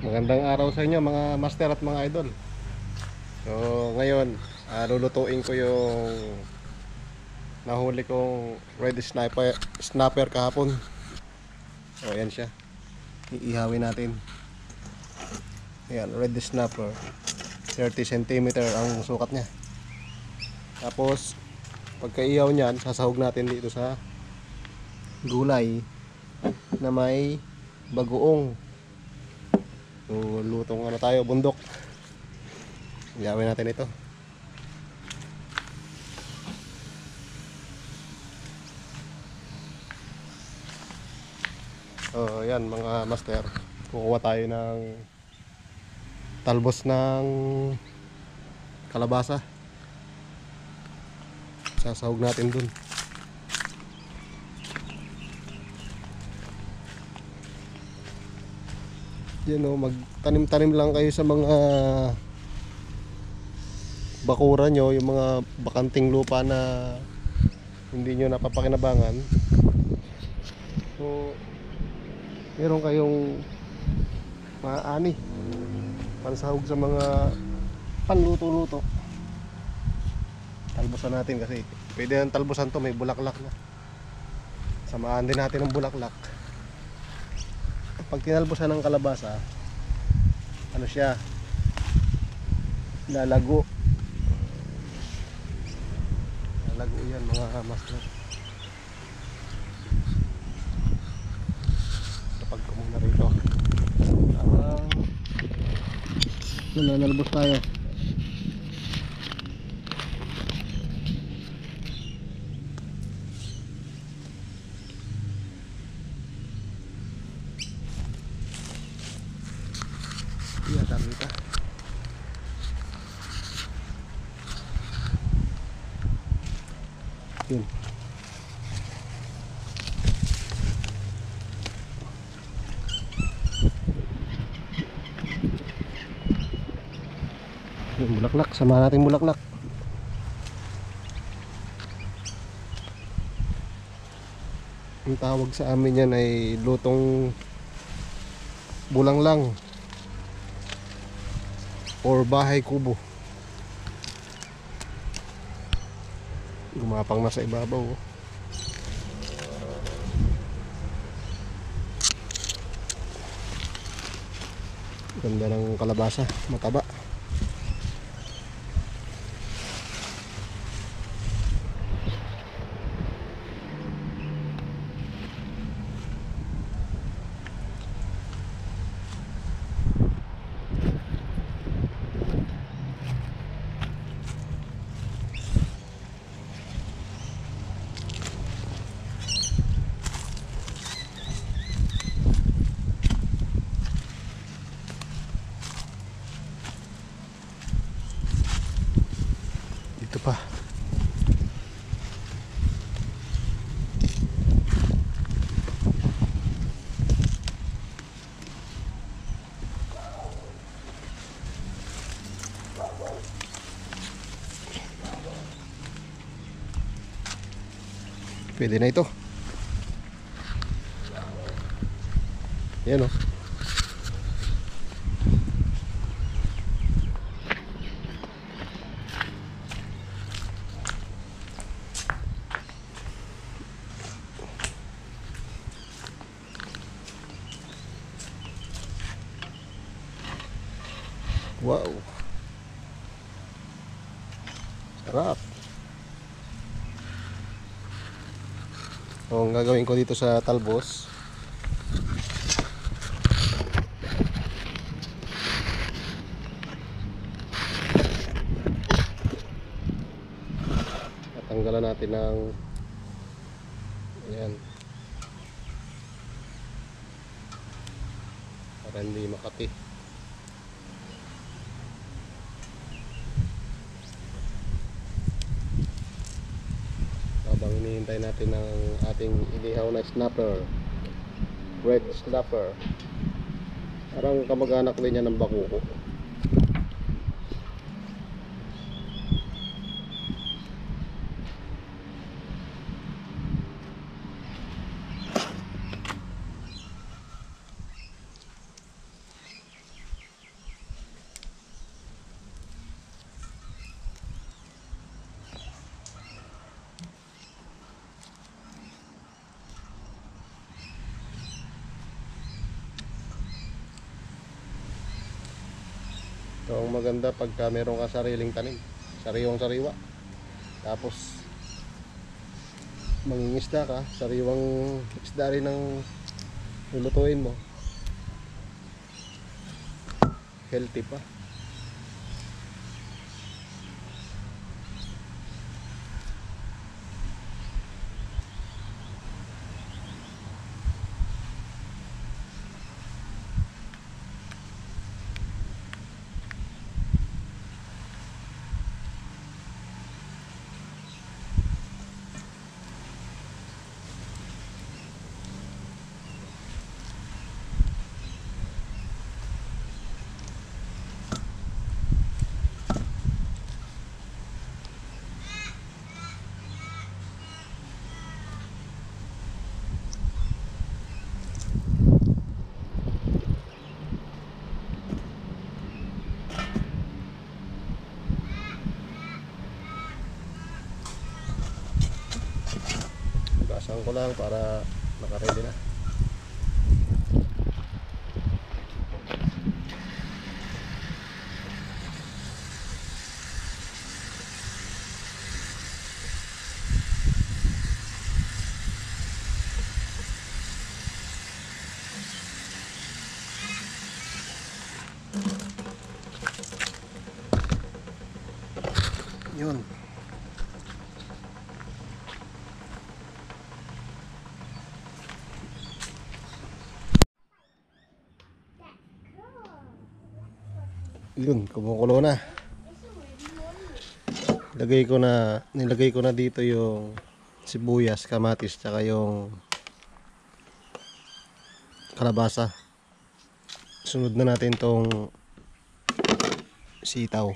Magandang araw sa inyo mga master at mga idol. So ngayon lulutuin ko yung nahuli kong red snapper kahapon. So ayan siya, iihawin natin. Ayan, red snapper, 30 cm ang sukat nya. Tapos pagka-ihaw nyan, sasahog natin dito sa gulay na may bagoong. So, lutong ano tayo, bundok. Gawin natin ito. So, yan mga master. Kukuha tayo ng talbos ng kalabasa. Sasahog natin dun. Yan o, magtanim-tanim lang kayo sa mga bakura nyo, yung mga bakanting lupa na hindi nyo napapakinabangan. So meron kayong maaani pansahog sa mga panluto-luto. Talbosan natin kasi pwede ang talbosan to, may bulaklak na. Samaan din natin ng bulaklak. Pag tinalbosan ng kalabasa, ano siya, lalago. Lalago yan mga master. Kapag ko muna rito nanalbos tayo. Iya, dami ka. Yun. Yung bulaklak, sama natin bulaklak. Ang tawag sa amin yan ay lutong bulang lang or bahay kubo. Gumapang na sa ibabaw, oh. Ganda ng kalabasa, mataba. Dito pa. Pwede na ito. Yan, oh. Wow. Sarap. Ang gagawin ko dito sa talbos, tatanggalan natin ng ayan para hindi makati. Habang hinihintay natin ng ating inihaw na snapper, red snapper, parang kamag-anak din yan ng bakuko. So, ang maganda pagka meron ka sariling tanim, sariwang sariwa, tapos mangingisda ka, sariwang isda rin ang lulutuin mo, healthy pa. Basahan ko lang para naka-ready na. Yun. Yun, kumukulo na. Nilagay ko na dito yung sibuyas, kamatis, tsaka yung kalabasa. Sunod na natin tong sitaw.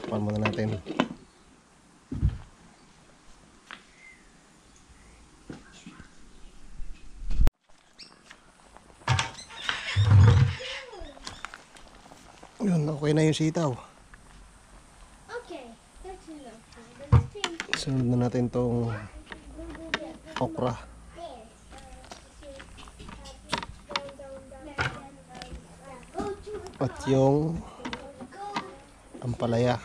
Takpan muna natin. Yun, okay na yung sitaw. Okay, that's enough. Let's take Sunod na natin tong okra. At yung ampalaya.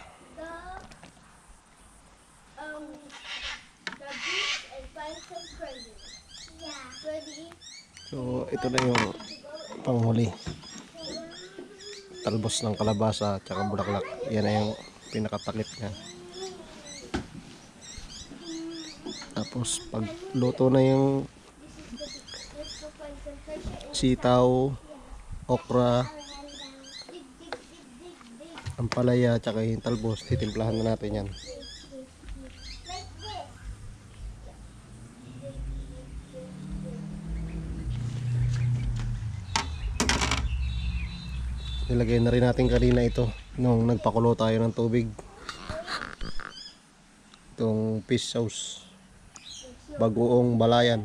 the beach and find some presents. Yeah. Ready? So ito na yung panghuli. Talbos ng kalabasa at saka bulaklak. Yan na yung pinakatakip niya. Tapos pag luto na yung Let's go find some treasure. sitaw, okra, Dig, dig, dig, dig, dig. ampalaya at saka yung talbos, titimplahan na natin yan. Like this. Nilagay na rin natin kanina ito nung nagpakulo tayo ng tubig. Itong fish sauce, bagoong balayan.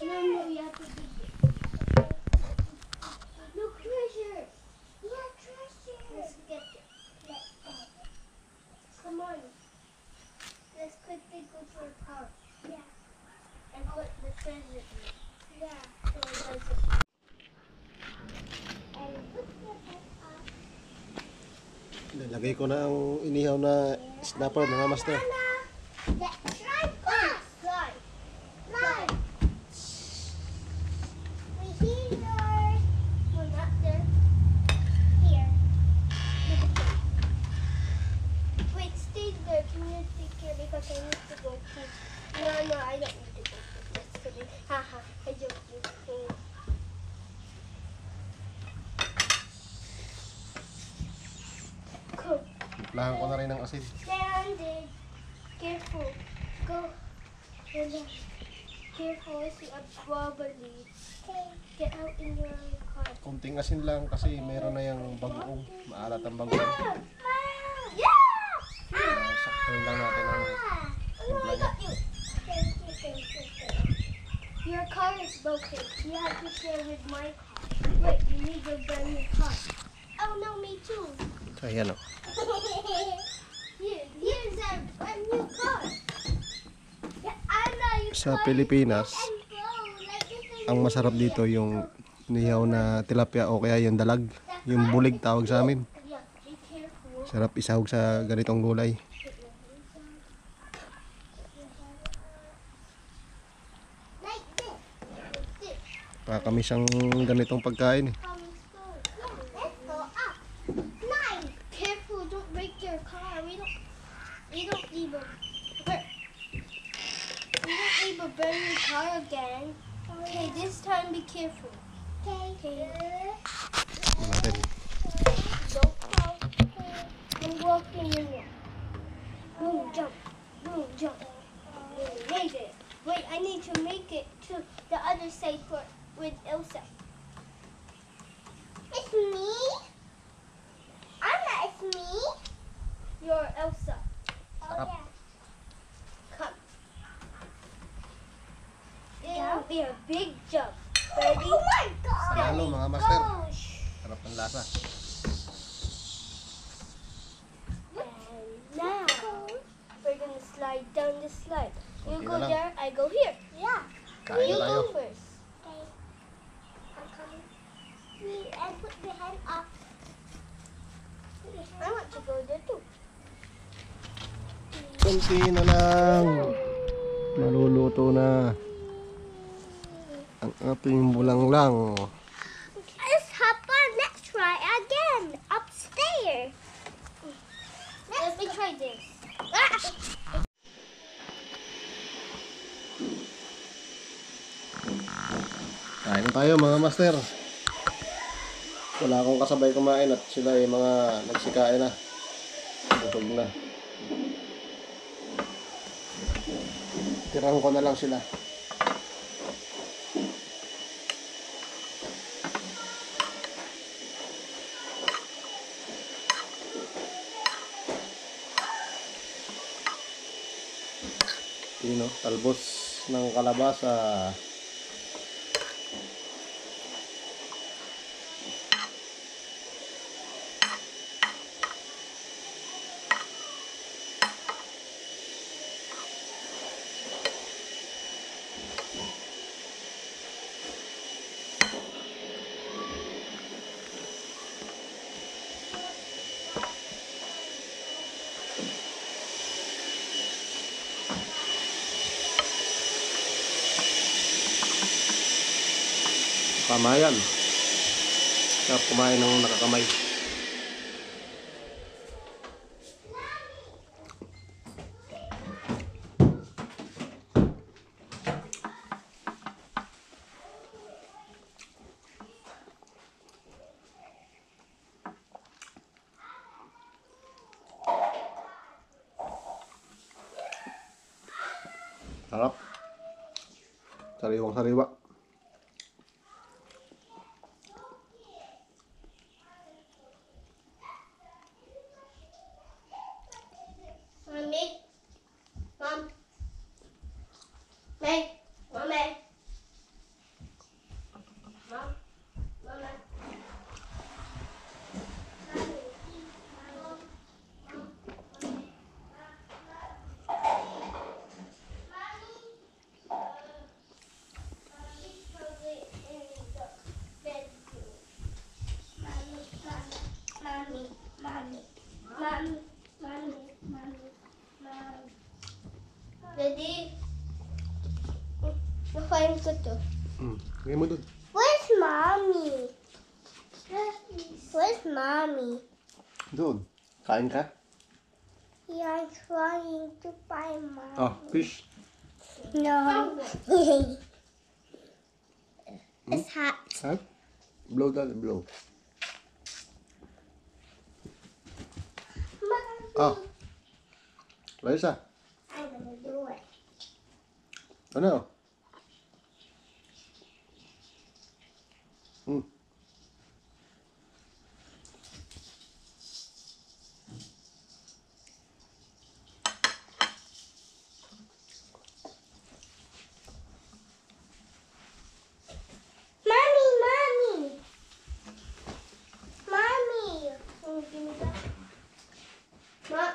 No, no, you have to dig it. Look, treasure. Yeah, treasure. Let's get it. Come on. Let's quickly go to our car. Yeah. And put the treasure in. Yeah. So it doesn't. And put the head up. Nilagay ko na ang inihaw na snapper mga master. Let's try fast. Slide. Slide. We're here. We're not there. Here. Wait, stay there. Can you take care because I need to go pee. No, no, I don't need to go pee. Just kidding. Haha, I joked you. Cool. Timplahan ko na rin ng asin. Landed. Careful. Go. Relax. Careful, it's a wobbly. Get out in your car. Kunting asin lang kasi meron na yung bagoong. Maalat ang bagoong. Yeah! Saktuin lang natin ang Oh, I got you. Thank you, thank you, thank you. Your car is broken. You have to share with my car. Wait, you need your brand new car. Oh no, me too. So ayan o. Here's a brand new car. Yeah, I know you Sa car Pilipinas, and go like this. ang masarap dito yung inihaw na tilapia o kaya yung dalag. Yung bulig tawag sa amin. Yeah, be careful. Sarap isahog sa ganitong gulay. Like this. This. Pakakamis ang ganitong pagkain. Let's go up. Nine. Careful, don't break your car. We don't need a we don't need a brand new car again. Okay, this time be careful. Okay. Ano natin. Don't fall. I'm walking in there. Boom, jump. Boom, jump. Boom, made it. Wait, I need to make it to the other side with Elsa. It's me? Anna, it's me? You're Elsa. Sarap. yeah. Come. It'll be a big jump. Ready? Oh my God! Panalo mga master. Gosh. Sarap ng lasa. And now we're gonna slide down the slide. You Okay go na lang. there, I go here. Yeah. Kain You tayo. go first. Okay. I'm coming. And put the hand up. I want to go there too. Kunti na lang. Maluluto na ang ating bulanglang. Let's hop on. Let's try again. Upstairs. Let me try this. Kain na tayo mga master. Wala akong kasabay kumain at sila ay mga nagsikain na. Tutog na. Tirang ko na lang sila. oh, talbos ng kalabasa. Kamayan. Sarap kumain ng nakakamay. Sarap. Sariwang sariwa. Mommy? Mom? May? Mommy? Mom? Mama? Daddy, nakain ko to. Lagay mo dun. Where's mommy? Where's mommy? Doon. Kain ka? Yeah, I'm trying to find mommy. Oh, fish. No. It's hot. Ha? Blow down, blow. Mommy. Oh. Larissa. I'm gonna do it. Ano? Mommy, mommy. Mommy. Oh, give me that.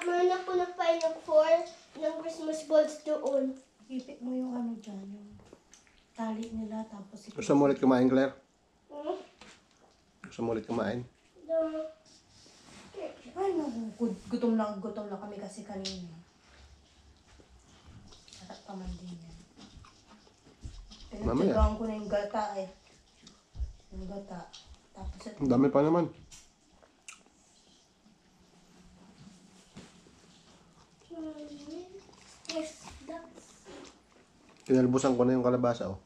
Meron ako na final four ng Christmas balls doon. Ipit mo yung ano dyan, yung tali nila, tapos Gusto mo ulit kumain, Claire? Hmm? Gusto mo ulit kumain? No. Ay, gutom lang kami kasi kanina. Sarap naman din yan. Mamaya. Pinagtigaan ko na yung gata eh. Yung gata. Tapos ito. Ang dami pa naman. Yes, that's... Kinalbusan ko na yung kalabasa, oh.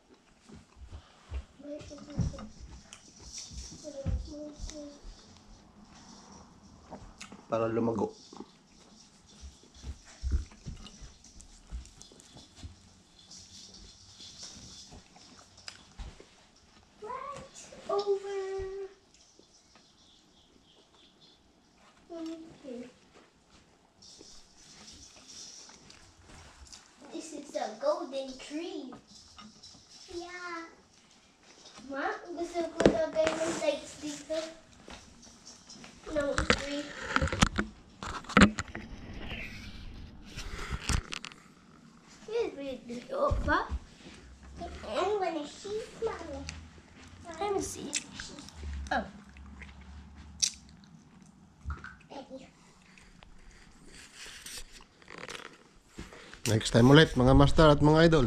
Para lumago. Right over. Okay. This is a golden tree. Yeah. Ma, gusto ko lagay ng lights dito. No, tree. Here's really up, ba? I'm gonna see mommy. Let me see. Oh. Ready. Next time ulit, mga master at mga idol.